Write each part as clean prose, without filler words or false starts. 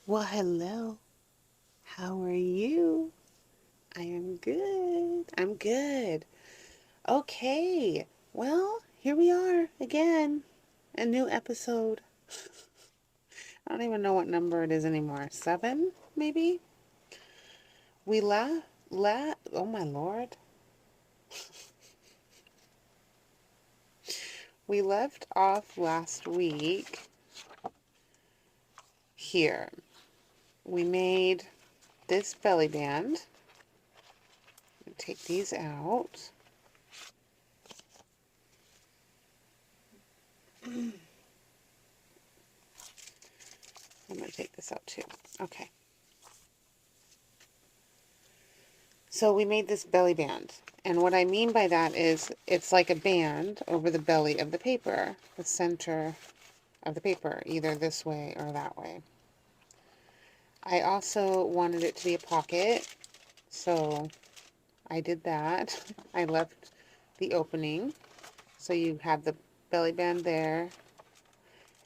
Well, hello. How are you? I am good. I'm good. Okay. Well, here we are again. A new episode. I don't even know what number it is anymore. 7, maybe? We oh my Lord. We left off last week here. We made this belly band. Take these out. I'm going to take this out too. Okay. So we made this belly band. And what I mean by that is it's like a band over the belly of the paper, the center of the paper, either this way or that way. I also wanted it to be a pocket, so I did that. I left the opening, so you have the belly band there,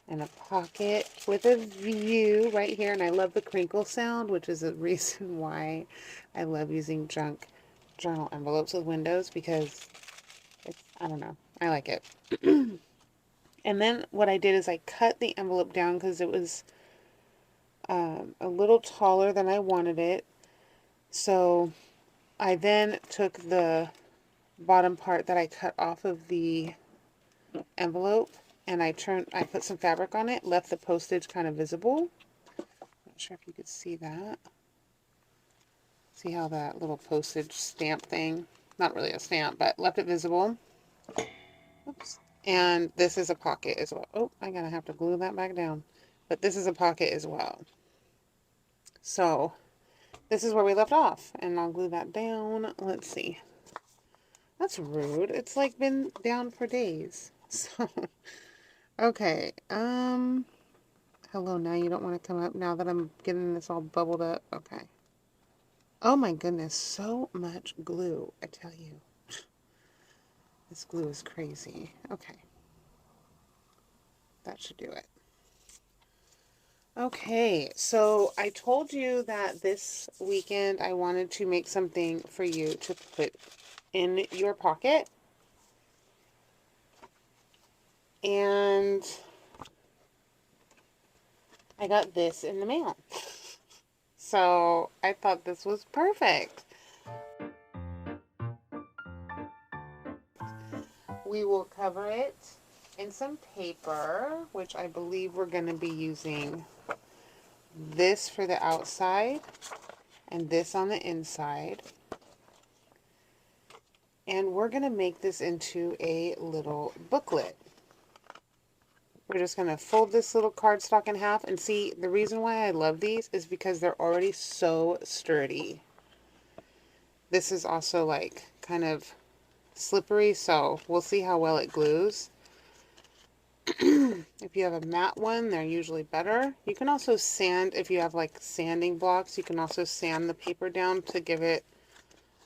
and a pocket with a view right here. And I love the crinkle sound, which is a reason why I love using junk journal envelopes with windows, because I don't know, I like it. And then what I did is I cut the envelope down because it was a little taller than I wanted it. So I then took the bottom part that I cut off of the envelope and I put some fabric on it, left the postage kind of visible. Not sure if you could see that. See how that little postage stamp thing, not really a stamp, but left it visible. Oops. And this is a pocket as well. Oh, I'm gonna have to glue that back down. But this is a pocket as well. So this is where we left off, and I'll glue that down. Let's see. That's rude. It's like been down for days. So, okay. Hello, now you don't want to come up now that I'm getting this all bubbled up. Okay. Oh my goodness, so much glue, I tell you. This glue is crazy. Okay. That should do it. Okay, so I told you that this weekend I wanted to make something for you to put in your pocket. And I got this in the mail. So I thought this was perfect. We will cover it in some paper, which I believe we're going to be using this for the outside and this on the inside. And we're going to make this into a little booklet. We're just going to fold this little cardstock in half. And see, the reason why I love these is because they're already so sturdy. This is also like kind of slippery, so we'll see how well it glues. If you have a matte one, they're usually better. You can also sand, if you have like sanding blocks, you can also sand the paper down to give it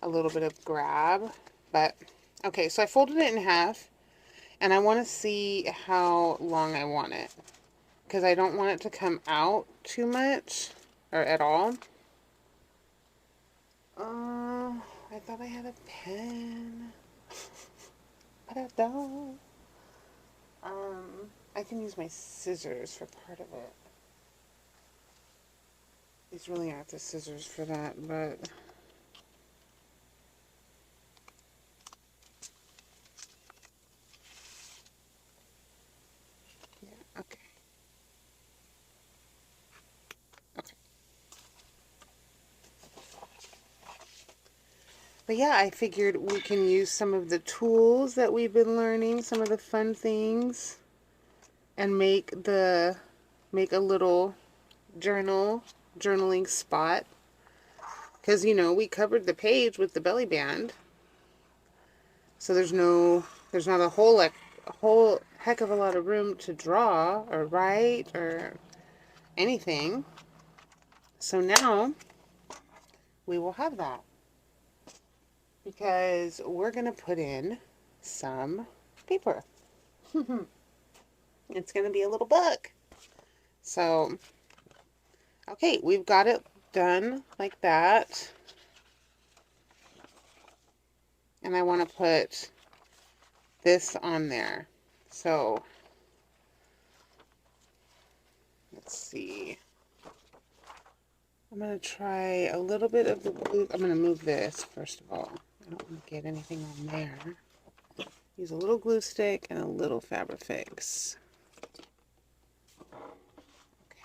a little bit of grab. But, okay, so I folded it in half, and I want to see how long I want it, because I don't want it to come out too much, or at all. I thought I had a pen, but I don't. I can use my scissors for part of it. These really aren't the scissors for that, but yeah, okay. Okay. But yeah, I figured we can use some of the tools that we've been learning, some of the fun things, and make a little journaling spot. Because, you know, we covered the page with the belly band. So there's not a whole heck of a lot of room to draw or write or anything. So now we will have that, because we're going to put in some paper. It's going to be a little book. So Okay, we've got it done like that. And I want to put this on there. So, let's see. I'm going to try a little bit of the glue. I'm going to move this first of all. I don't want to get anything on there. Use a little glue stick and a little Fabrifix. Okay.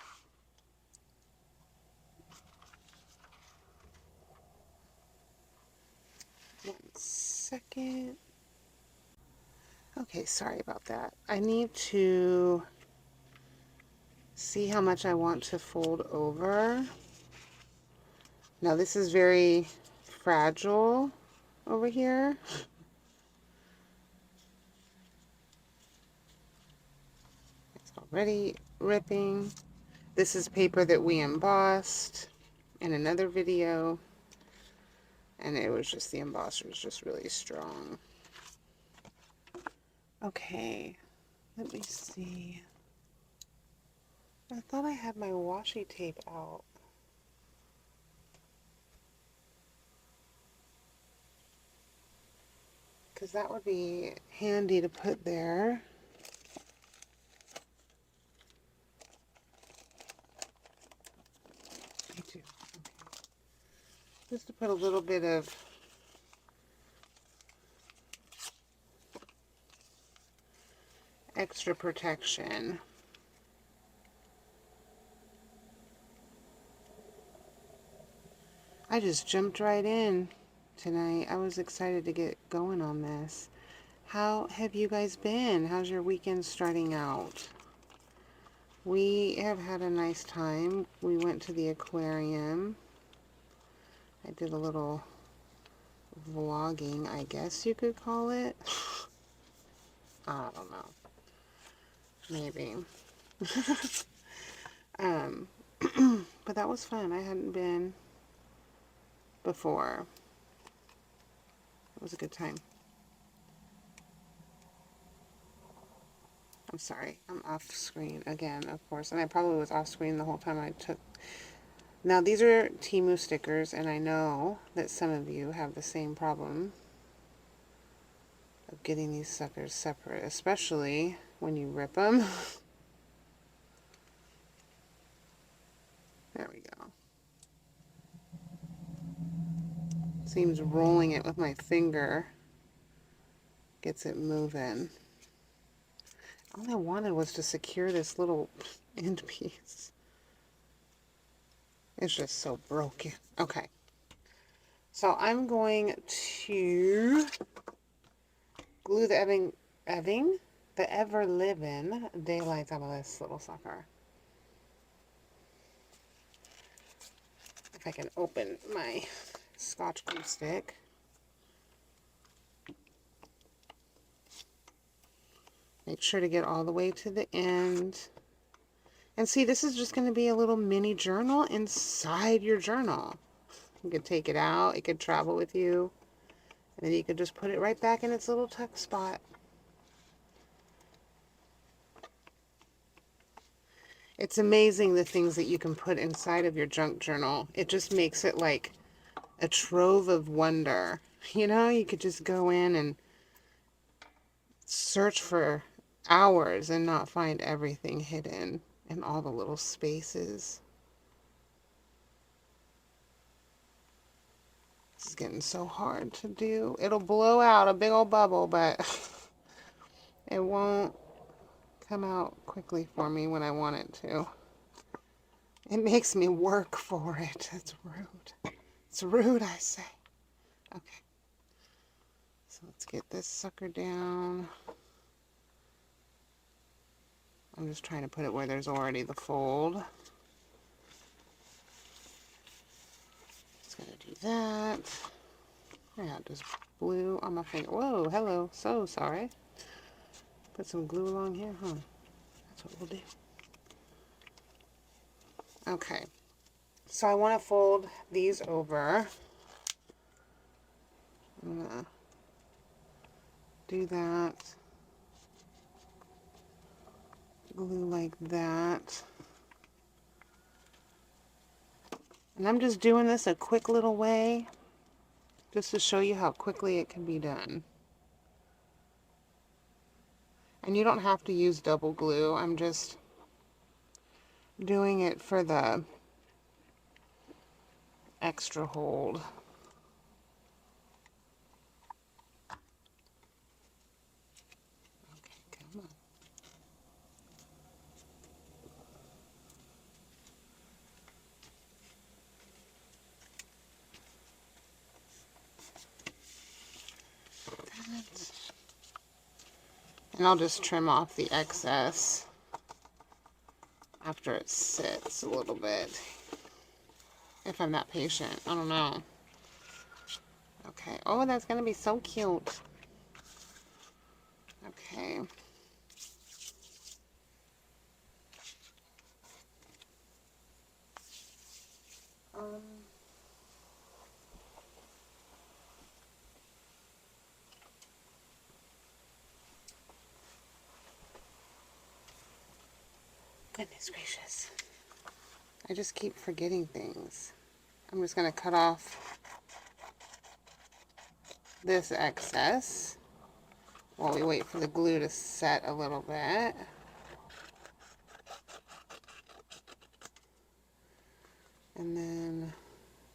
1 second. Okay, sorry about that. I need to see how much I want to fold over. Now this is very fragile over here. It's already ripping. This is paper that we embossed in another video, and it was just, the embosser was just really strong. Okay, let me see. I thought I had my washi tape out. Because that would be handy to put there. Me too. Okay. Just to put a little bit of extra protection. I just jumped right in tonight. I was excited to get going on this. How have you guys been? How's your weekend starting out? We have had a nice time. We went to the aquarium. I did a little vlogging, I guess you could call it. I don't know. Maybe. But that was fun. I hadn't been before. It was a good time. I'm sorry. I'm off screen again, of course. And I probably was off screen the whole time I took. Now, these are Temu stickers, and I know that some of you have the same problem of getting these suckers separate, especially when you rip them. There we go. Seems rolling it with my finger gets it moving. All I wanted was to secure this little end piece. It's just so broken. Okay. So I'm going to glue the ever-living daylights out of this little sucker. If I can open my Scotch glue stick. Make sure to get all the way to the end. And see, this is just going to be a little mini journal inside your journal. You could take it out, it could travel with you, and then you could just put it right back in its little tuck spot. It's amazing the things that you can put inside of your junk journal. It just makes it like a trove of wonder. You know, you could just go in and search for hours and not find everything hidden in all the little spaces. This is getting so hard to do. It'll blow out a big old bubble, but it won't come out quickly for me when I want it to. It makes me work for it. It's rude. It's rude, I say. Okay. So let's get this sucker down. I'm just trying to put it where there's already the fold. Just gonna do that. Yeah, just glue on my finger. Whoa, hello. So sorry. Put some glue along here, huh? That's what we'll do. Okay. So I want to fold these over. I'm gonna do that. Glue like that. And I'm just doing this a quick little way, just to show you how quickly it can be done. And you don't have to use double glue. I'm just doing it for the extra hold. Okay, come on. And I'll just trim off the excess after it sits a little bit. If I'm that patient, I don't know. Okay, oh, that's gonna be so cute. Okay. Goodness gracious. I just keep forgetting things. I'm just gonna cut off this excess while we wait for the glue to set a little bit. And then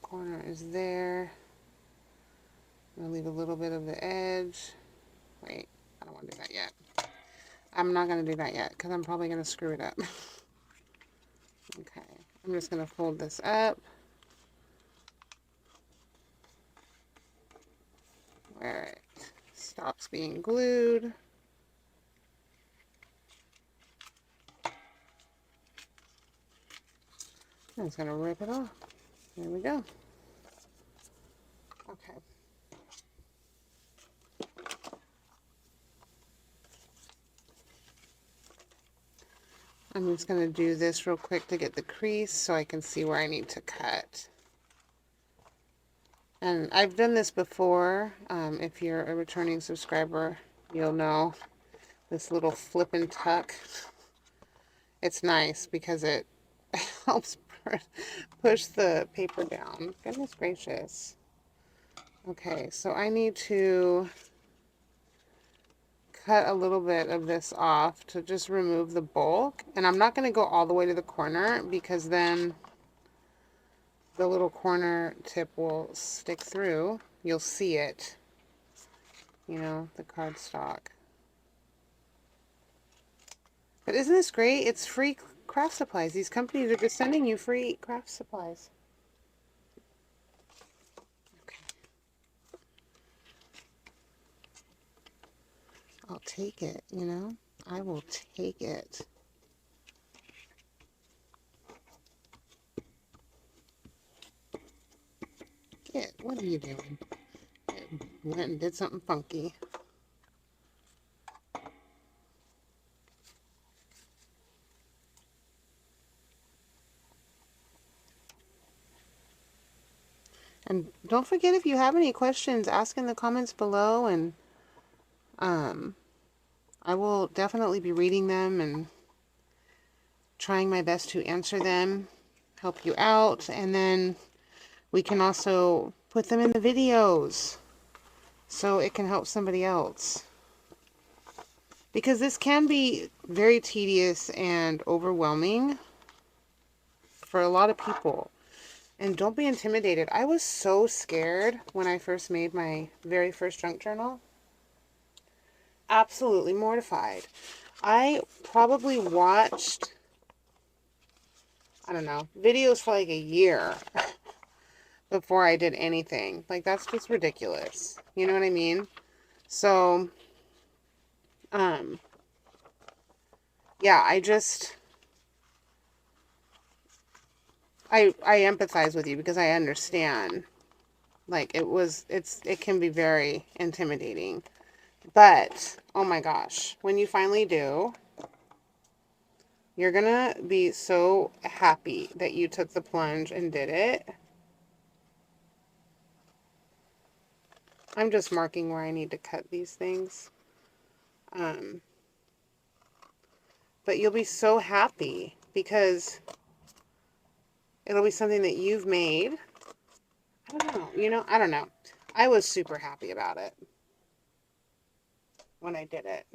corner is there. I'm gonna leave a little bit of the edge. Wait, I don't want to do that yet. I'm not gonna do that yet because I'm probably gonna screw it up. Okay, I'm just gonna fold this up where it stops being glued. I'm just gonna rip it off. There we go. Okay. I'm just going to do this real quick to get the crease so I can see where I need to cut. And I've done this before. If you're a returning subscriber, you'll know this little flip and tuck. It's nice because it helps push the paper down. Goodness gracious. Okay, so I need to cut a little bit of this off to just remove the bulk. And I'm not going to go all the way to the corner because then the little corner tip will stick through. You'll see it, you know, the cardstock. But isn't this great? It's free craft supplies. These companies are just sending you free craft supplies. Okay. I'll take it, you know? I will take it. Kit, what are you doing? Went and did something funky. And don't forget, if you have any questions, ask in the comments below, and I will definitely be reading them and trying my best to answer them, help you out, and then we can also put them in the videos so it can help somebody else. Because this can be very tedious and overwhelming for a lot of people. And don't be intimidated. I was so scared when I first made my very first junk journal. Absolutely mortified. I probably watched, I don't know, videos for like a year before I did anything. Like, that's just ridiculous. You know what I mean? So, yeah, I empathize with you because I understand. Like, it can be very intimidating. But, oh my gosh, when you finally do, you're gonna be so happy that you took the plunge and did it. I'm just marking where I need to cut these things. But you'll be so happy because It'll be something that you've made. I don't know. You know, I don't know. I was super happy about it when I did it.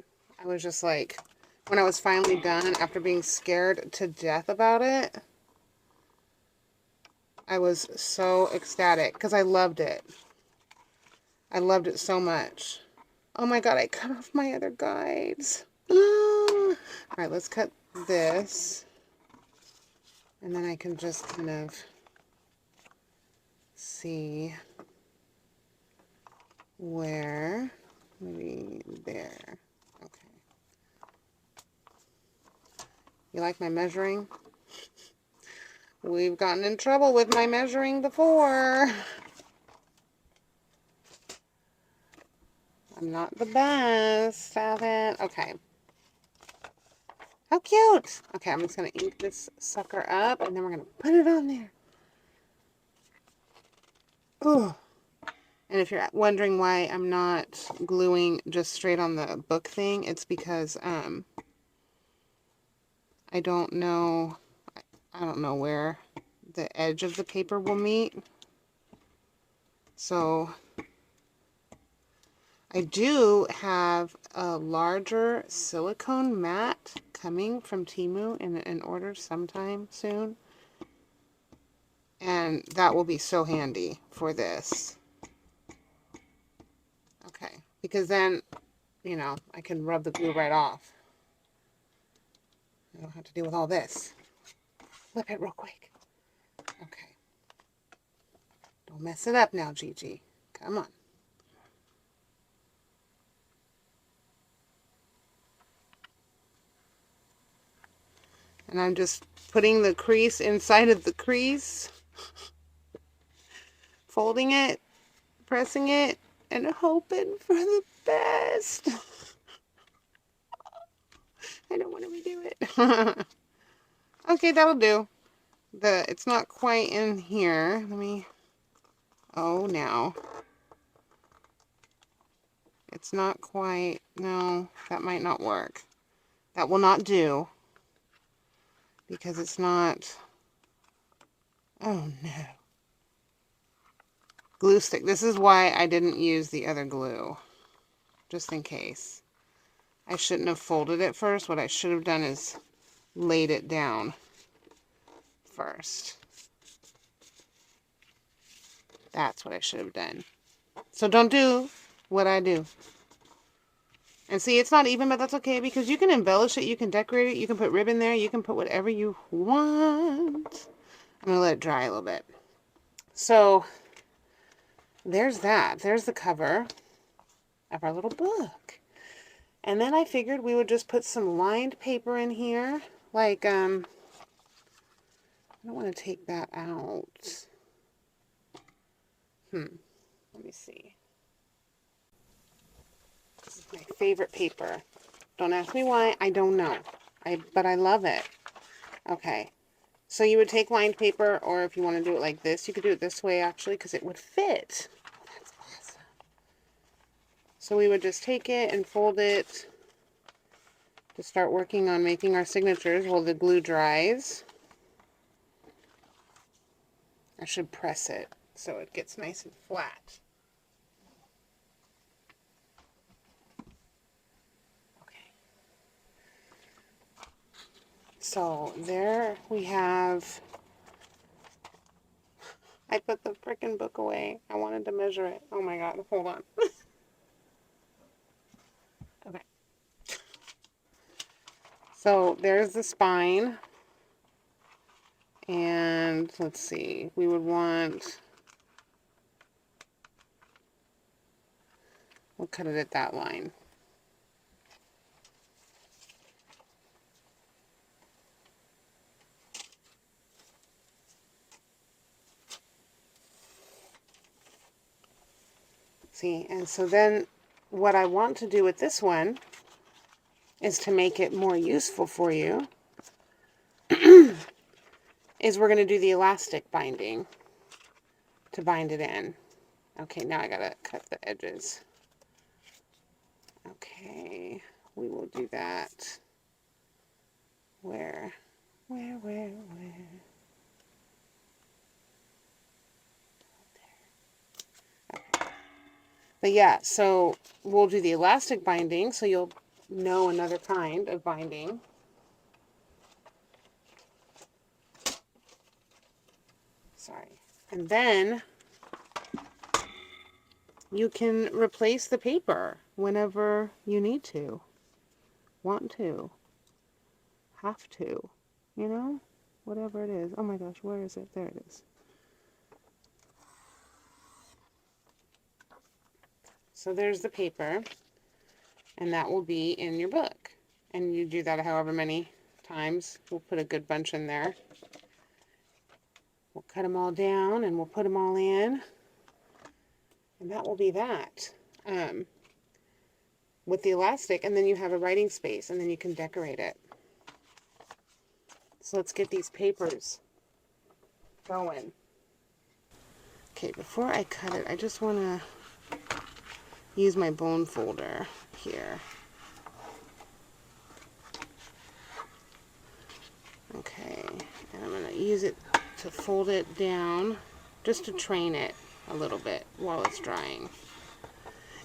I was just like, when I was finally done after being scared to death about it, I was so ecstatic because I loved it. I loved it so much. Oh my God, I cut off my other guides. All right, let's cut this. And then I can just kind of see where, maybe there. Okay. You like my measuring? We've gotten in trouble with my measuring before. I'm not the best at it. Okay. How cute. Okay, I'm just going to ink this sucker up, and then we're going to put it on there. Oh. And if you're wondering why I'm not gluing just straight on the book thing, it's because I don't know where the edge of the paper will meet. So I do have a larger silicone mat coming from Temu in order sometime soon. And that will be so handy for this. Okay, because then, you know, I can rub the glue right off. I don't have to deal with all this. Flip it real quick. Okay. Don't mess it up now, Gigi. Come on. And I'm just putting the crease inside of the crease, folding it, pressing it, and hoping for the best. I don't want to redo it. Okay, that'll do. It's not quite in here. Let me, oh, now. It's not quite, no, that might not work. That will not do. Because it's not, oh no. Glue stick. This is why I didn't use the other glue. Just in case. I shouldn't have folded it first. What I should have done is laid it down first. That's what I should have done. So don't do what I do. And see, it's not even, but that's okay because you can embellish it, you can decorate it, you can put ribbon there, you can put whatever you want. I'm going to let it dry a little bit. So there's that. There's the cover of our little book. And then I figured we would just put some lined paper in here. Like, I don't want to take that out. Let me see. This is my favorite paper. Don't ask me why. I don't know. But I love it. Okay. So you would take lined paper, or if you want to do it like this, you could do it this way actually, because it would fit. That's awesome. So we would just take it and fold it to start working on making our signatures while the glue dries. I should press it so it gets nice and flat. Okay. So there we have, I put the frickin' book away. I wanted to measure it. Oh my God, hold on. Okay. So there's the spine. And let's see, we would want, we'll cut it at that line. See, and so then what I want to do with this one is to make it more useful for you, is we're going to do the elastic binding to bind it in. Okay, now I gotta cut the edges. Okay, we will do that. Where? But yeah, so we'll do the elastic binding, so you'll know another kind of binding. Sorry. And then you can replace the paper whenever you need to, want to, have to, you know, whatever it is. Oh my gosh, where is it? There it is. So there's the paper, and that will be in your book. And you do that however many times. We'll put a good bunch in there. We'll cut them all down and we'll put them all in. And that will be that. With the elastic, and then you have a writing space, and then you can decorate it. So let's get these papers going. Okay, before I cut it, I just want to use my bone folder here. Okay, and I'm going to use it to fold it down, just to train it a little bit while it's drying.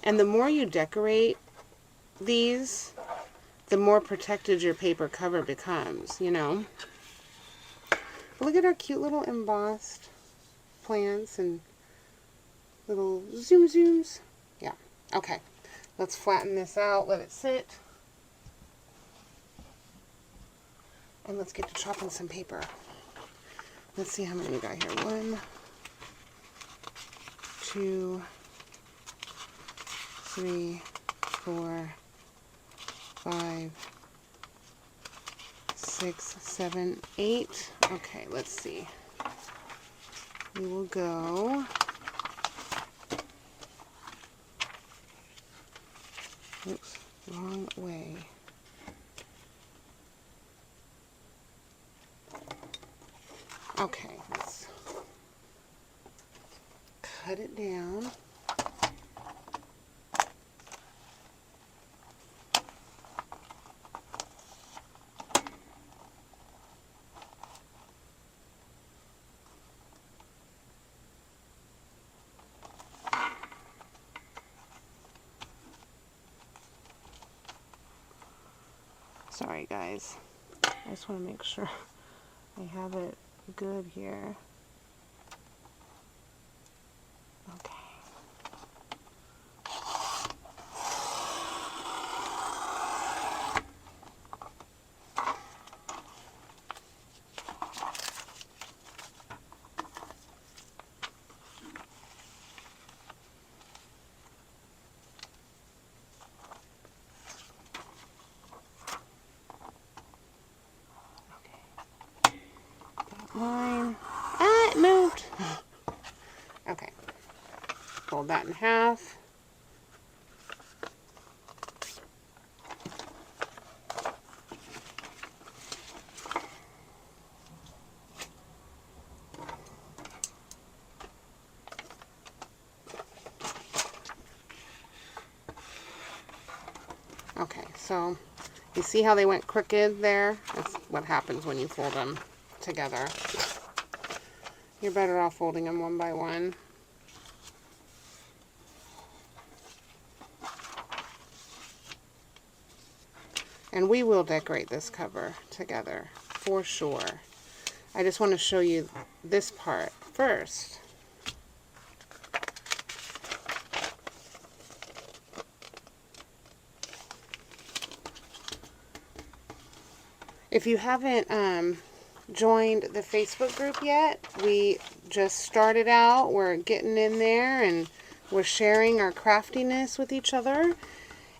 And the more you decorate these, the more protected your paper cover becomes, you know. But look at our cute little embossed plants and little zoom zooms. Yeah, okay. Let's flatten this out, let it sit. And let's get to chopping some paper. Let's see how many we got here. 1, 2, 3, 4, 5, 6, 7, 8. Okay, let's see. We will go. Oops, wrong way. Okay, let's cut it down. Sorry guys, I just want to make sure I have it good here. Okay. Line. Ah, it moved. Okay. Fold that in half. Okay, so you see how they went crooked there? That's what happens when you fold them together. You're better off folding them one by one. And we will decorate this cover together, for sure. I just want to show you this part first. If you haven't joined the Facebook group yet, we just started out. We're getting in there and we're sharing our craftiness with each other.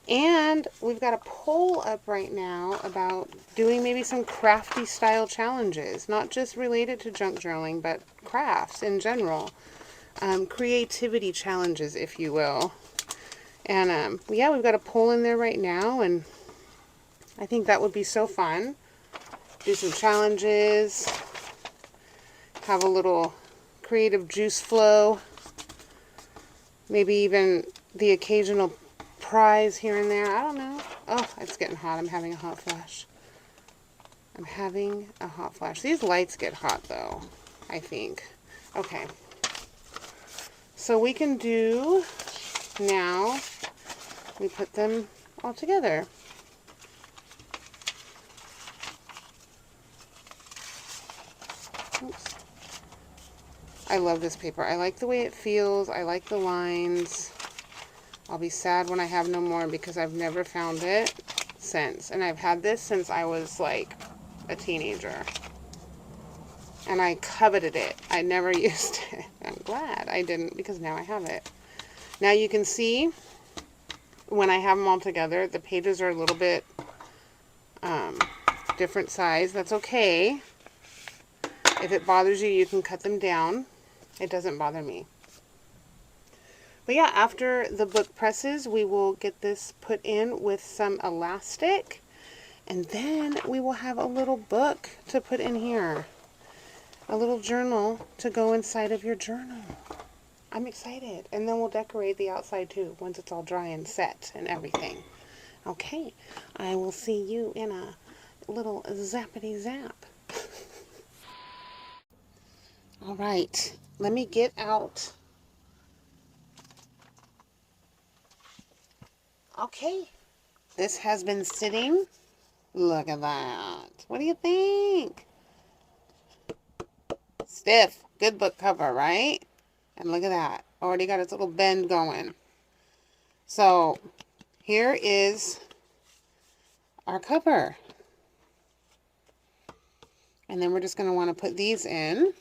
And we've got a poll up right now about doing maybe some crafty style challenges, not just related to junk journaling, but crafts in general. Creativity challenges, if you will. And yeah, we've got a poll in there right now, and I think that would be so fun. Do some challenges, have a little creative juice flow, maybe even the occasional prize here and there. I don't know. Oh, it's getting hot. I'm having a hot flash. I'm having a hot flash. These lights get hot though, I think. Okay. So we can do now we put them all together. Oops. I love this paper. I like the way it feels. I like the lines. I'll be sad when I have no more because I've never found it since. And I've had this since I was like a teenager. And I coveted it. I never used it. I'm glad I didn't because now I have it. Now you can see when I have them all together, the pages are a little bit different size. That's okay. If it bothers you, you can cut them down. It doesn't bother me. But yeah, after the book presses, we will get this put in with some elastic. And then we will have a little book to put in here. A little journal to go inside of your journal. I'm excited. And then we'll decorate the outside too, once it's all dry and set and everything. Okay, I will see you in a little zappity zap. All right, let me get out. Okay, this has been sitting. Look at that. What do you think? Stiff. Good book cover, right? And look at that. Already got its little bend going. So, here is our cover. And then we're just going to want to put these in.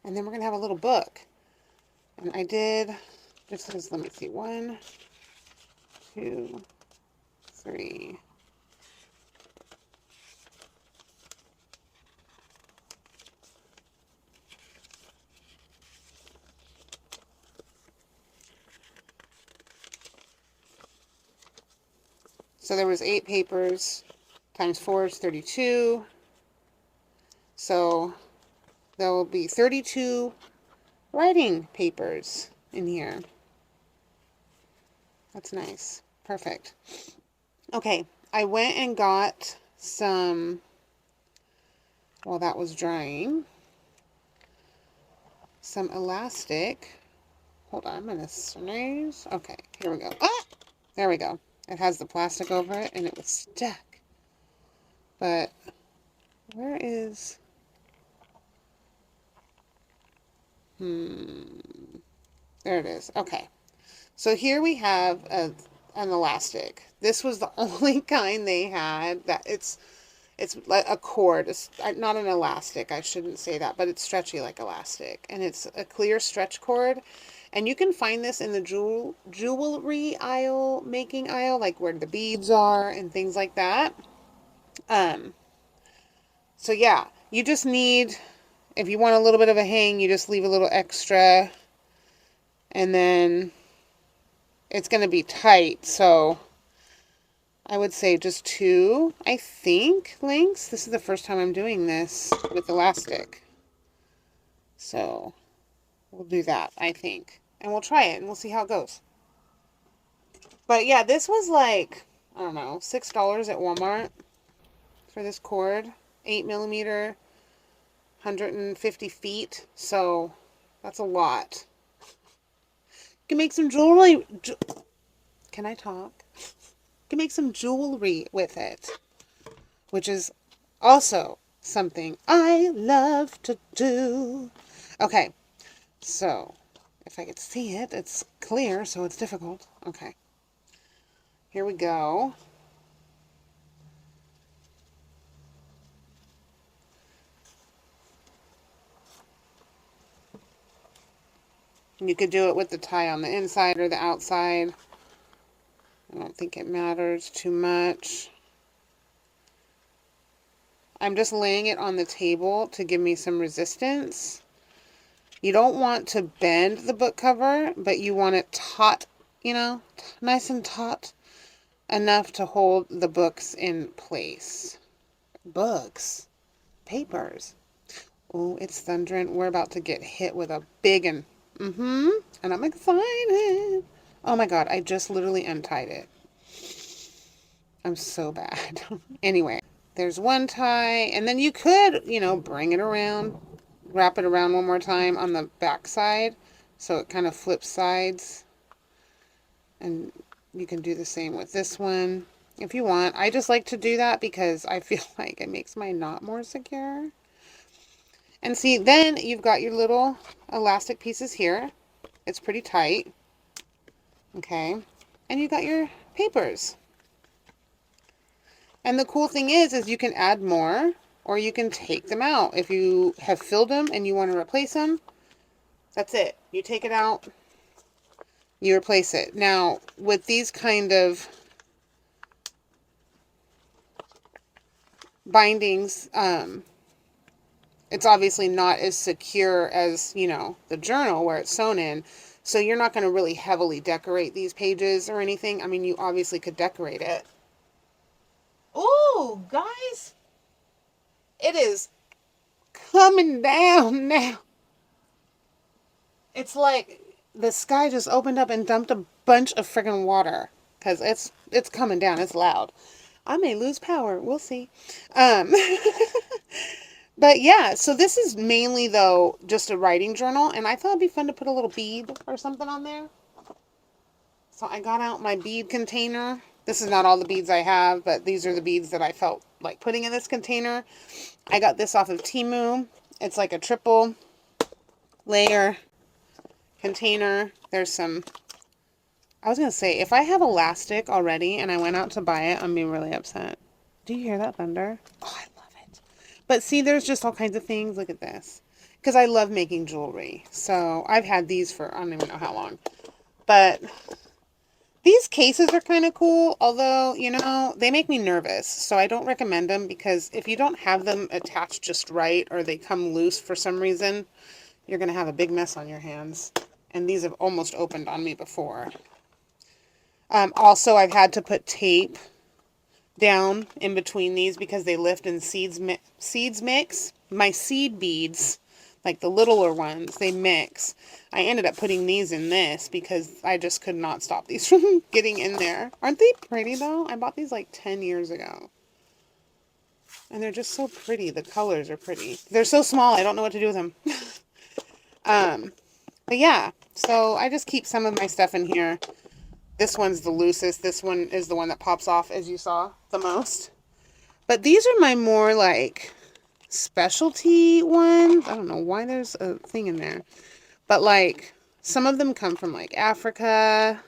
And then we're going to have a little book. And I did, just as, let me see, 1, 2, 3. So there was 8 papers, times 4 is 32. So there will be 32 writing papers in here. That's nice. Perfect. Okay, I went and got some, while that was drying, some elastic. Hold on, I'm going to sneeze. Okay, here we go. Ah! There we go. It has the plastic over it, and it was stuck. But where is... There it is. Okay. So here we have an elastic. This was the only kind they had that it's like a cord. It's not an elastic. I shouldn't say that, but it's stretchy like elastic. And it's a clear stretch cord. And you can find this in the jewelry aisle, making aisle, like where the beads are and things like that. So yeah, you just need, if you want a little bit of a hang, you just leave a little extra, and then it's going to be tight. So I would say just 2, I think, lengths. This is the first time I'm doing this with elastic. So we'll do that, I think. And we'll try it and we'll see how it goes. But yeah, this was like, I don't know, $6 at Walmart for this cord. 8mm, 150 feet. So that's a lot. You can make some jewelry. Can I talk? You can make some jewelry with it, which is also something I love to do. Okay, so if I could see it, it's clear, so it's difficult. Okay, here we go. You could do it with the tie on the inside or the outside. I don't think it matters too much. I'm just laying it on the table to give me some resistance. You don't want to bend the book cover, but you want it taut, you know, nice and taut enough to hold the books in place. Books. Papers. Oh, it's thundering. We're about to get hit with a big one. And I'm excited. Oh my God, I just literally untied it. I'm so bad. Anyway, there's one tie, and then you could, you know, bring it around, wrap it around one more time on the back side, So it kind of flips sides. And you can do the same with this one if you want. I just like to do that because I feel like it makes my knot more secure. And see, then you've got your little elastic pieces here. It's pretty tight. Okay. And you got your papers. And the cool thing is you can add more or you can take them out. If you have filled them and you want to replace them, that's it. You take it out, you replace it. Now, with these kind of bindings, it's obviously not as secure as, you know, the journal where it's sewn in. So you're not going to really heavily decorate these pages or anything. I mean, you obviously could decorate it. Ooh, guys, it is coming down now. It's like the sky just opened up and dumped a bunch of friggin' water because it's coming down. It's loud. I may lose power. We'll see. But yeah, so this is mainly, though, just a writing journal, and I thought it'd be fun to put a little bead or something on there. So I got out my bead container. This is not all the beads I have, but these are the beads that I felt like putting in this container. I got this off of Temu. It's like a triple layer container. There's some, I was going to say, if I have elastic already and I went out to buy it, I'm being really upset. Do you hear that thunder? Oh, I love it. But see, there's just all kinds of things. Look at this. Because I love making jewelry. So I've had these for, I don't even know how long. But these cases are kind of cool. Although, you know, they make me nervous. So I don't recommend them because if you don't have them attached just right or they come loose for some reason, you're going to have a big mess on your hands. And these have almost opened on me before. Also, I've had to put tape down in between these because they lift and seeds mix. My seed beads, like the littler ones, they mix. I ended up putting these in this because I just could not stop these from getting in there. Aren't they pretty though? I bought these like 10 years ago. And they're just so pretty. The colors are pretty. They're so small, I don't know what to do with them. But yeah, so I just keep some of my stuff in here. This one's the loosest. This one is the one that pops off, as you saw, the most. But these are my more, like, specialty ones. I don't know why there's a thing in there. But, like, some of them come from, like, Africa.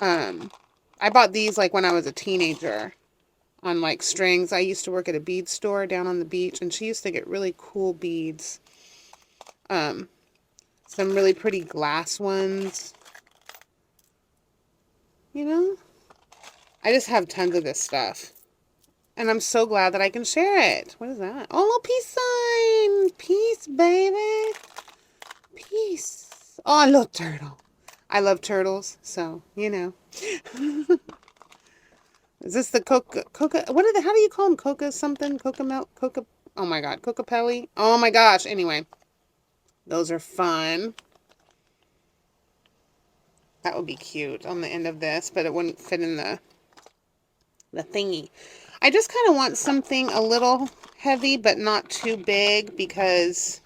I bought these, like, when I was a teenager on, like, strings. I used to work at a bead store down on the beach, and she used to get really cool beads. Some really pretty glass ones. You know? I just have tons of this stuff. And I'm so glad that I can share it. What is that? Oh, little peace sign. Peace, baby. Peace. Oh, a little turtle. I love turtles, so, you know. Is this the coca, how do you call them? Coca something? Coca milk? Coca, oh my God. Coca Pelli? Oh my gosh. Anyway, those are fun. That would be cute on the end of this, but it wouldn't fit in the thingy. I just kind of want something a little heavy, but not too big because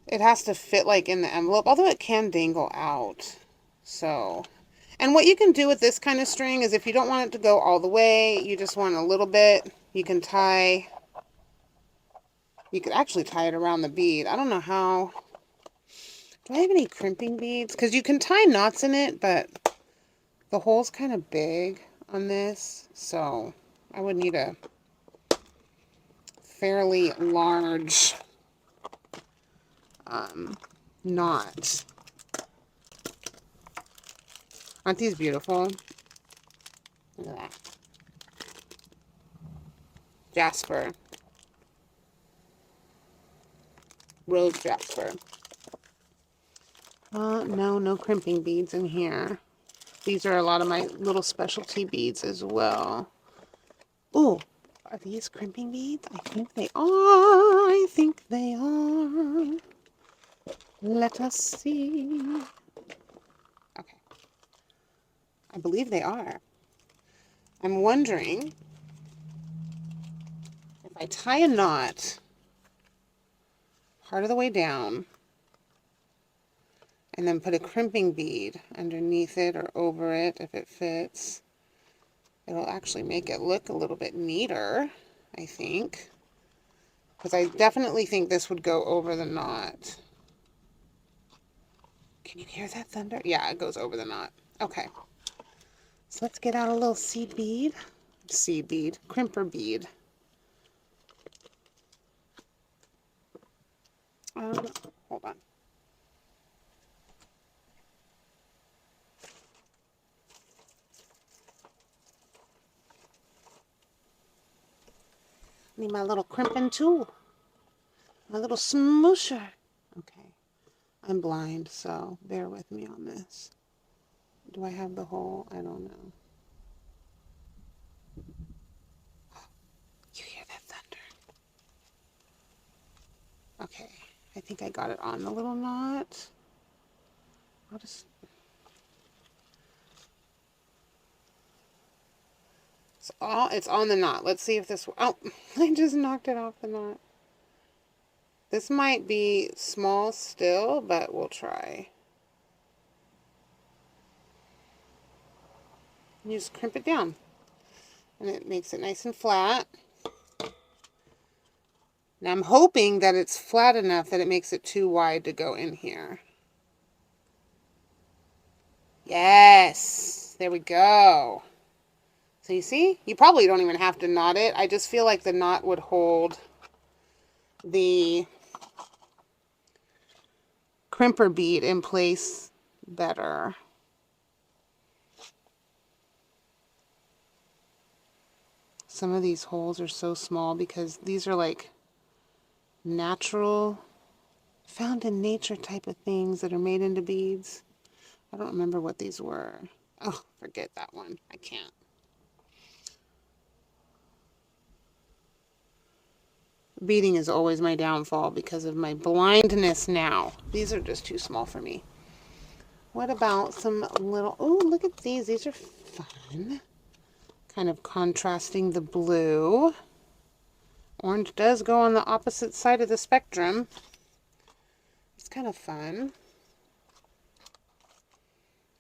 it has to fit like in the envelope, although it can dangle out. So, and what you can do with this kind of string is if you don't want it to go all the way, you just want a little bit, you could actually tie it around the bead. I don't know how. Do I have any crimping beads? Because you can tie knots in it, but the hole's kind of big on this, so I would need a fairly large knot. Aren't these beautiful? Look at that. Jasper. Rose jasper. No crimping beads in here. These are a lot of my little specialty beads as well. Ooh, are these crimping beads? I think they are. I think they are. Let us see. Okay. I believe they are. I'm wondering if I tie a knot part of the way down and then put a crimping bead underneath it or over it if it fits. It'll actually make it look a little bit neater, I think. Because I definitely think this would go over the knot. Can you hear that thunder? Yeah, it goes over the knot. Okay. So let's get out a little seed bead, crimper bead. Hold on. Need my little crimping tool, my little smoosher. Okay, I'm blind, so bear with me on this. Do I have the hole? I don't know. You hear that thunder? Okay, I think I got it on the little knot. I'll just... It's on the knot. Let's see if this... Oh, I just knocked it off the knot. This might be small still, but we'll try. You just crimp it down. And it makes it nice and flat. Now I'm hoping that it's flat enough that it makes it too wide to go in here. Yes! There we go. So you see? You probably don't even have to knot it. I just feel like the knot would hold the crimper bead in place better. Some of these holes are so small because these are like natural, found in nature type of things that are made into beads. I don't remember what these were. Oh, forget that one. I can't. Beading is always my downfall because of my blindness now. These are just too small for me. What about some little... Oh, look at these. These are fun. Kind of contrasting the blue. Orange does go on the opposite side of the spectrum. It's kind of fun.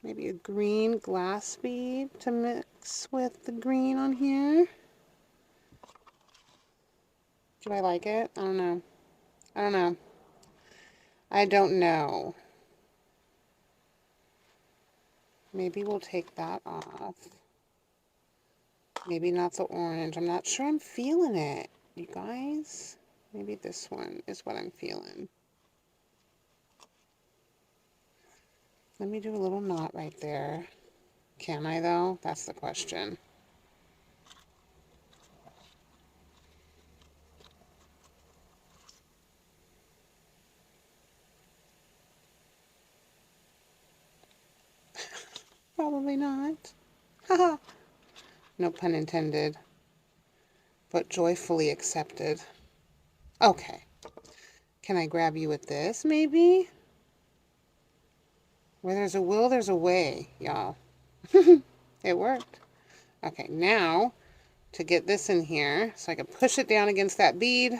Maybe a green glass bead to mix with the green on here. Do I like it? I don't know. I don't know. I don't know. Maybe we'll take that off. Maybe not the orange. I'm not sure I'm feeling it, you guys. Maybe this one is what I'm feeling. Let me do a little knot right there. Can I, though? That's the question. Probably not. Haha. No pun intended. But joyfully accepted. Okay. Can I grab you with this, maybe? Where there's a will, there's a way, y'all. It worked. Okay, now, to get this in here, so I can push it down against that bead.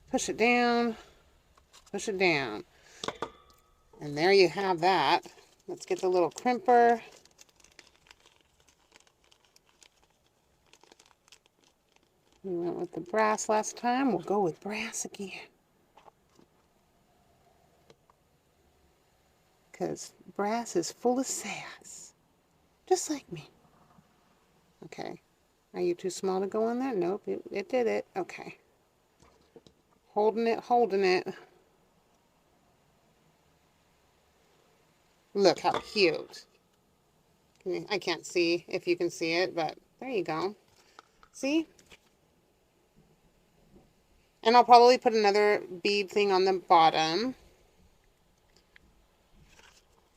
Push it down. Push it down. And there you have that. Let's get the little crimper. We went with the brass last time. We'll go with brass again. Because brass is full of sass. Just like me. Okay. Are you too small to go in there? Nope, it did it. Okay. Holding it, holding it. Look how cute. I can't see if you can see it, but there you go. See? And I'll probably put another bead thing on the bottom.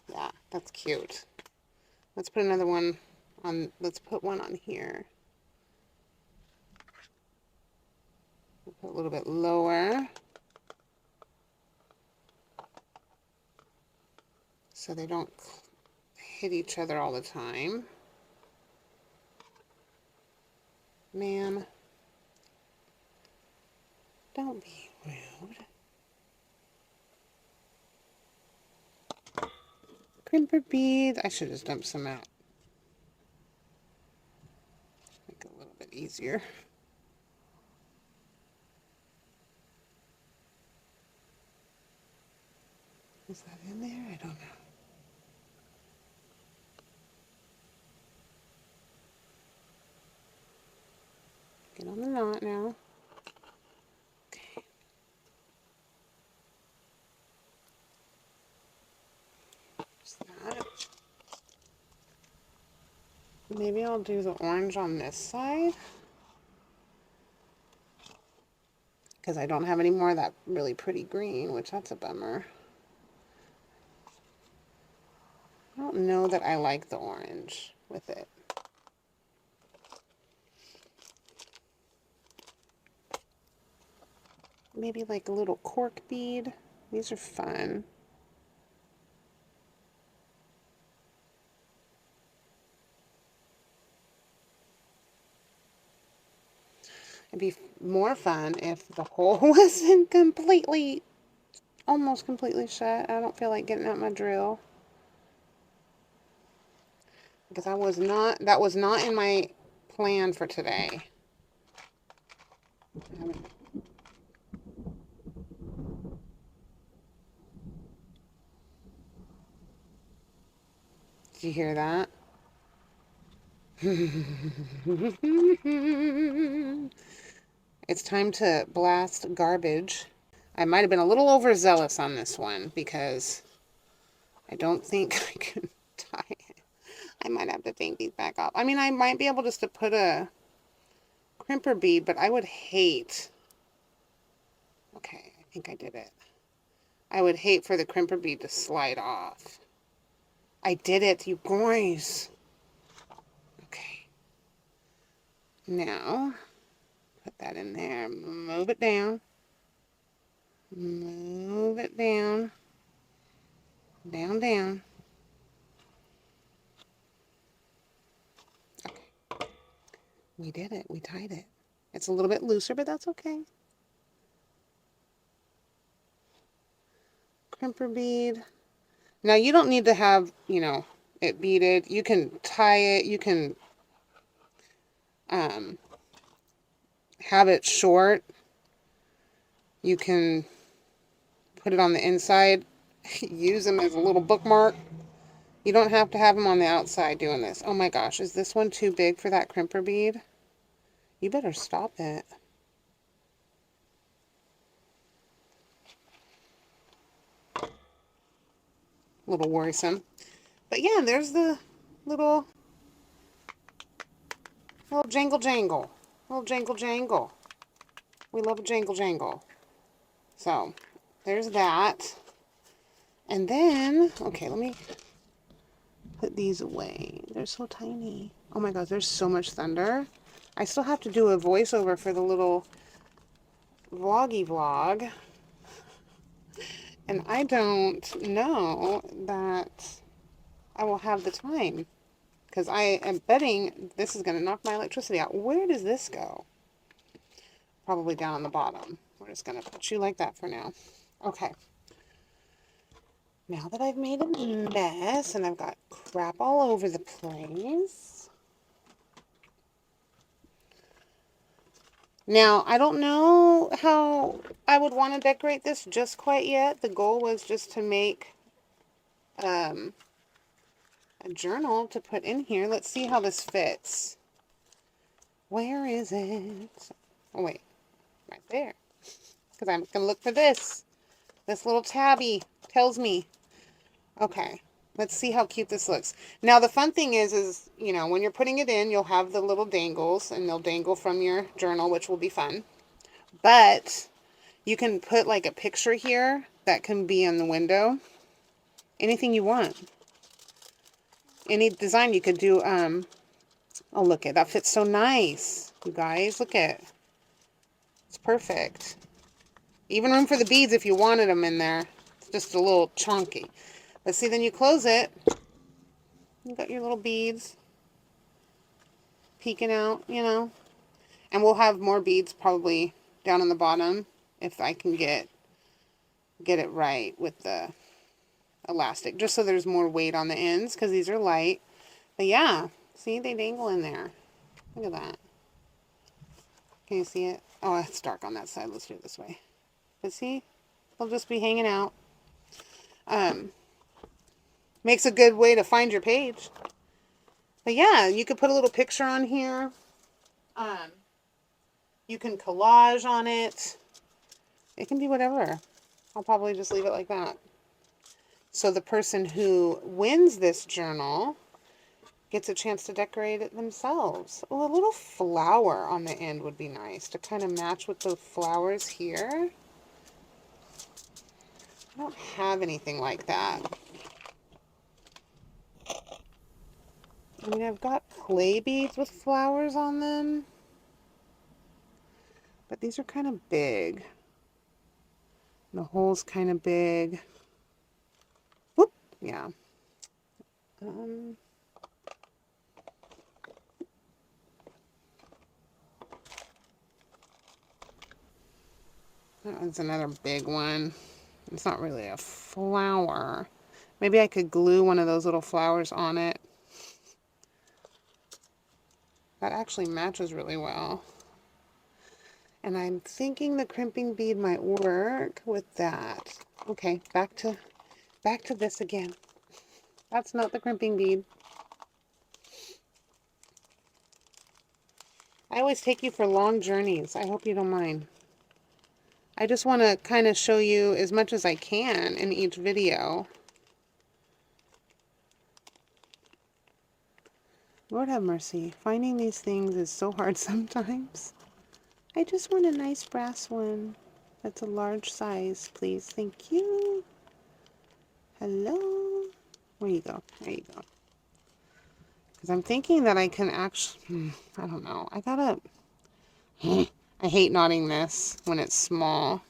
Yeah, that's cute. Let's put another one on, let's put one on here. We'll put a little bit lower. So they don't hit each other all the time. Ma'am, don't be rude. crimper beads. I should just dump some out. Make it a little bit easier. Is that in there? I don't know. Get on the knot now. Okay. Just that. Maybe I'll do the orange on this side, because I don't have any more of that really pretty green, which that's a bummer. I don't know that I like the orange with it. Maybe like a little cork bead. These are fun. It'd be more fun if the hole wasn't completely, almost completely shut. I don't feel like getting out my drill. Because that was not in my plan for today. Did you hear that? It's time to blast garbage. I might have been a little overzealous on this one because I don't think I can tie it. I might have to take these back off. I mean, I might be able just to put a crimper bead, but I would hate... Okay, I think I did it. I would hate for the crimper bead to slide off. I did it, you guys. Okay. Now, put that in there. Move it down. Move it down. Down, down. Okay. We did it. We tied it. It's a little bit looser, but that's okay. Crimper bead. Now, you don't need to have, you know, it beaded. You can tie it. You can have it short. You can put it on the inside. Use them as a little bookmark. You don't have to have them on the outside doing this. Oh my gosh, is this one too big for that crimper bead? You better stop it. A little worrisome. But yeah, there's the little jangle jangle. Little jangle jangle. We love a jangle jangle. So, there's that. And then, okay, let me put these away. They're so tiny. Oh my gosh, there's so much thunder. I still have to do a voiceover for the little vloggy vlog. And I don't know that I will have the time. Because I am betting this is going to knock my electricity out. Where does this go? Probably down on the bottom. We're just going to put you like that for now. Okay. Now that I've made a mess and I've got crap all over the place. Now, I don't know how I would want to decorate this just quite yet. The goal was just to make a journal to put in here. Let's see how this fits. Where is it? Oh, wait. Right there. Because I'm going to look for this. This little tabby tells me. Okay. Let's see how cute this looks. Now, the fun thing is, you know, when you're putting it in, you'll have the little dangles, and they'll dangle from your journal, which will be fun. But you can put, like, a picture here that can be in the window. Anything you want. Any design you could do. Oh, look at that. Fits so nice. You guys, look at it. It's perfect. Even room for the beads if you wanted them in there. It's just a little chunky. But see, then you close it. You got your little beads peeking out, you know. And we'll have more beads probably down on the bottom if I can get it right with the elastic, just so there's more weight on the ends, because these are light. But yeah, see, they dangle in there. Look at that. Can you see it? Oh, it's dark on that side. Let's do it this way. But see, they'll just be hanging out. Makes a good way to find your page. But yeah, you could put a little picture on here. You can collage on it. It can be whatever. I'll probably just leave it like that. So the person who wins this journal gets a chance to decorate it themselves. Oh, a little flower on the end would be nice to kind of match with the flowers here. I don't have anything like that. I mean, I've got clay beads with flowers on them, but these are kind of big. The hole's kind of big. Whoop, yeah. That one's another big one. It's not really a flower. Maybe I could glue one of those little flowers on it. That actually matches really well. And I'm thinking the crimping bead might work with that. Okay, back to this again. That's not the crimping bead. I always take you for long journeys. I hope you don't mind. I just want to kind of show you as much as I can in each video. Lord have mercy. Finding these things is so hard sometimes. I just want a nice brass one. That's a large size, please. Thank you. Hello. Where you go? There you go. Because I'm thinking that I can actually... I don't know. I gotta... I hate knotting this when it's small.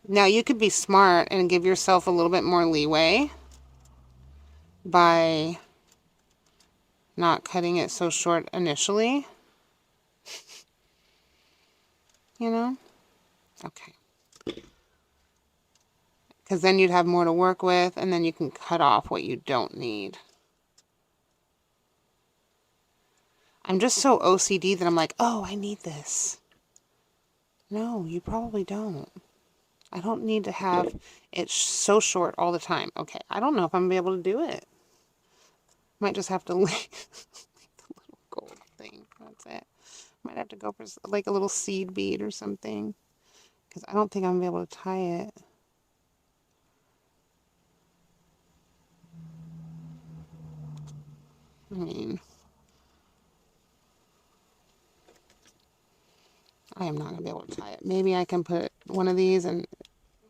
Now, you could be smart and give yourself a little bit more leeway by not cutting it so short initially. You know? Okay. Because then you'd have more to work with, and then you can cut off what you don't need. I'm just so OCD that I'm like, oh, I need this. No, you probably don't. I don't need to have it so short all the time. Okay, I don't know if I'm going to be able to do it. Might just have to leave the little gold thing. That's it. Might have to go for like a little seed bead or something. Because I don't think I'm going to be able to tie it. I mean, I am not going to be able to tie it. Maybe I can put one of these and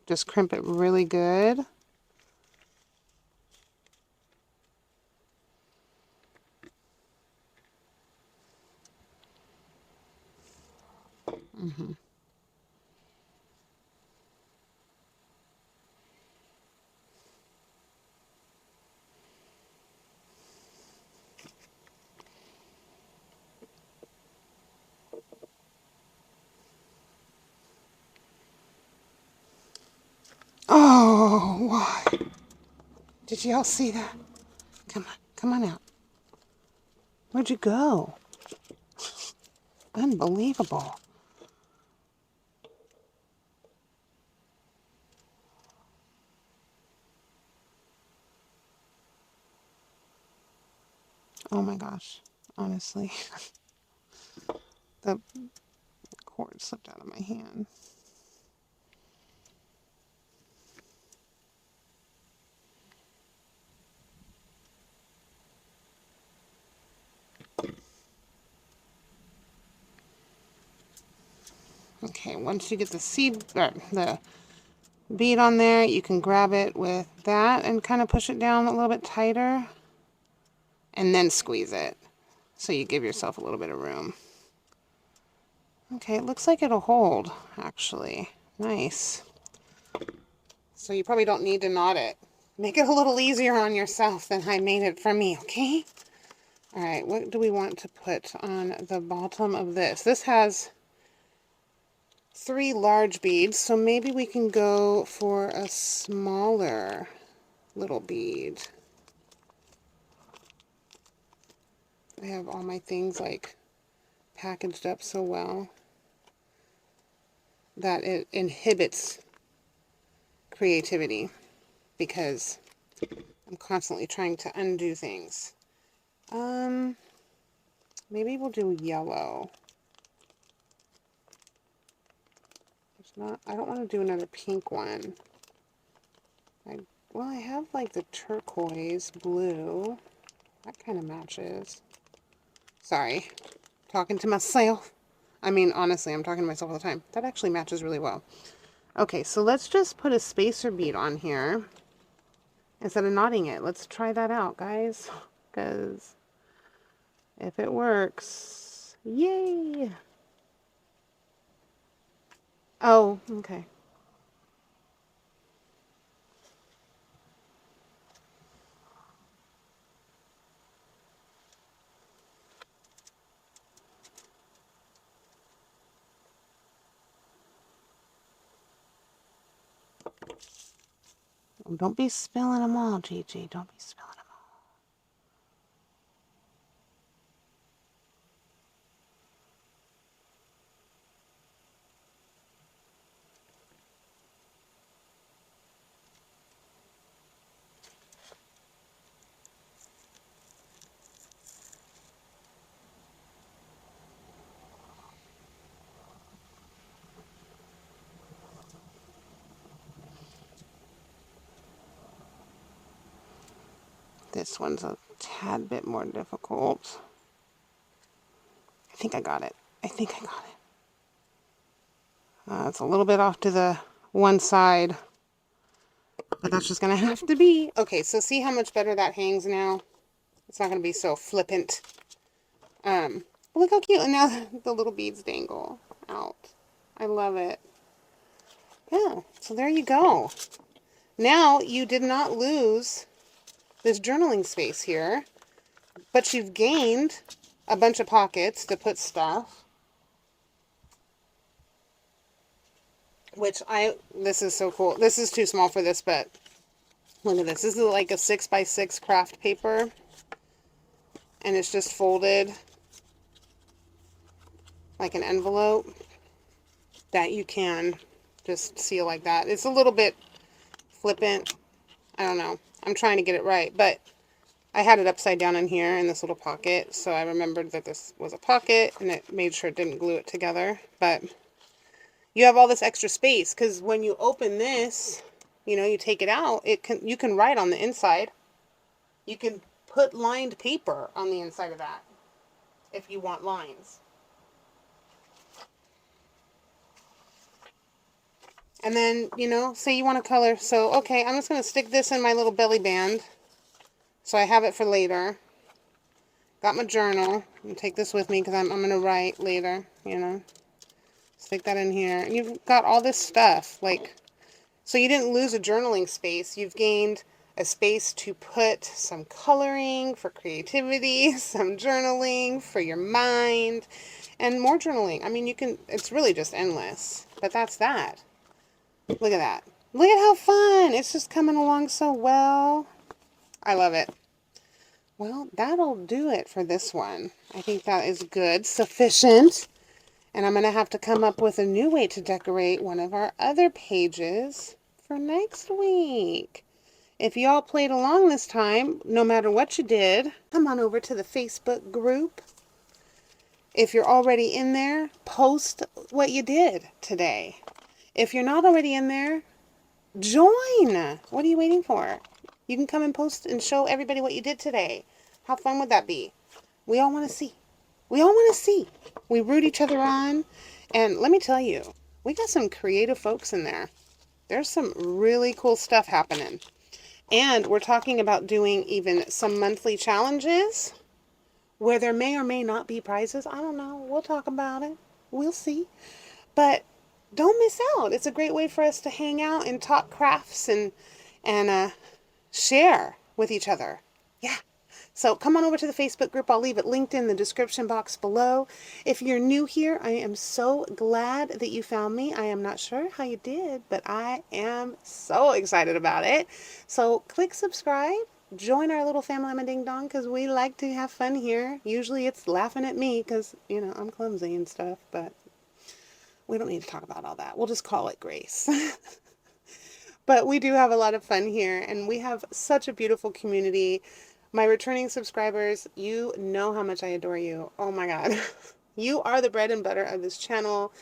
just crimp it really good. Oh, why? Did y'all see that? Come on out. Where'd you go? Unbelievable. Oh my gosh, honestly. The cord slipped out of my hand. Okay, once you get the bead on there, you can grab it with that and kind of push it down a little bit tighter and then squeeze it so you give yourself a little bit of room. Okay, it looks like it'll hold, actually. Nice. So you probably don't need to knot it. Make it a little easier on yourself than I made it for me, okay? All right, what do we want to put on the bottom of this? This has 3 large beads, so maybe we can go for a smaller little bead. I have all my things like packaged up so well that it inhibits creativity because I'm constantly trying to undo things. Maybe we'll do yellow. I don't want to do another pink one. Well, I have like the turquoise blue. That kind of matches. Sorry, talking to myself. I mean, honestly, I'm talking to myself all the time. That actually matches really well. Okay, so let's just put a spacer bead on here instead of knotting it. Let's try that out, guys, because if it works, yay! Oh, okay. Don't be spilling them all, Gigi. Don't be spilling them all. This one's a tad bit more difficult. I think I got it. I think I got it. It's a little bit off to the one side, but that's just going to have to be. Okay, so see how much better that hangs now? It's not going to be so flippant. Look how cute. And now the little beads dangle out. I love it. Yeah, so there you go. Now you did not lose this journaling space here, but you've gained a bunch of pockets to put stuff. This is so cool. This is too small for this, but look at this. This is like a 6x6 craft paper, and it's just folded like an envelope that you can just seal like that. It's a little bit flippant. I don't know. I'm trying to get it right, but I had it upside down in here in this little pocket, so I remembered that this was a pocket, and it made sure it didn't glue it together. But you have all this extra space, because when you open this, you know, you take it out, you can write on the inside. You can put lined paper on the inside of that if you want lines. And then, you know, say you want to color. So, okay, I'm just going to stick this in my little belly band so I have it for later. Got my journal. I'm going to take this with me because I'm going to write later, you know. Stick that in here. And you've got all this stuff. Like, so you didn't lose a journaling space. You've gained a space to put some coloring for creativity, some journaling for your mind, and more journaling. I mean, it's really just endless. But that's that. Look at that. Look at how fun. It's just coming along so well. I love it. Well, that'll do it for this one. I think that is good, sufficient. And I'm going to have to come up with a new way to decorate one of our other pages for next week. If y'all played along this time, no matter what you did, come on over to the Facebook group. If you're already in there, post what you did today. If you're not already in there, join. What are you waiting for? You can come and post and show everybody what you did today. How fun would that be? We all want to see. We all want to see. We root each other on. And let me tell you, we got some creative folks in there. There's some really cool stuff happening. And we're talking about doing even some monthly challenges where there may or may not be prizes. I don't know. We'll talk about it. We'll see. But don't miss out. It's a great way for us to hang out and talk crafts and share with each other. Yeah. So come on over to the Facebook group. I'll leave it linked in the description box below. If you're new here, I am so glad that you found me. I am not sure how you did, but I am so excited about it. So click subscribe. Join our little family, I'm a ding dong, because we like to have fun here. Usually it's laughing at me because, you know, I'm clumsy and stuff, but we don't need to talk about all that. We'll just call it grace. But we do have a lot of fun here, and we have such a beautiful community. My returning subscribers, you know how much I adore you. Oh my God. You are the bread and butter of this channel.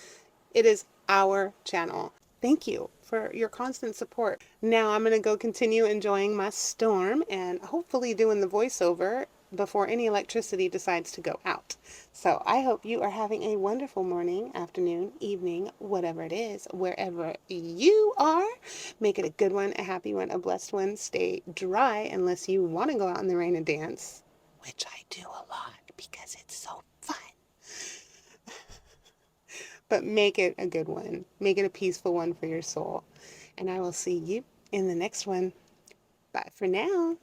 It is our channel. Thank you for your constant support. Now I'm going to go continue enjoying my storm and hopefully doing the voiceover before any electricity decides to go out. So I hope you are having a wonderful morning, afternoon, evening, whatever it is, wherever you are. Make it a good one, a happy one, a blessed one. Stay dry unless you want to go out in the rain and dance, which I do a lot because it's so fun. But make it a good one. Make it a peaceful one for your soul. And I will see you in the next one. Bye for now.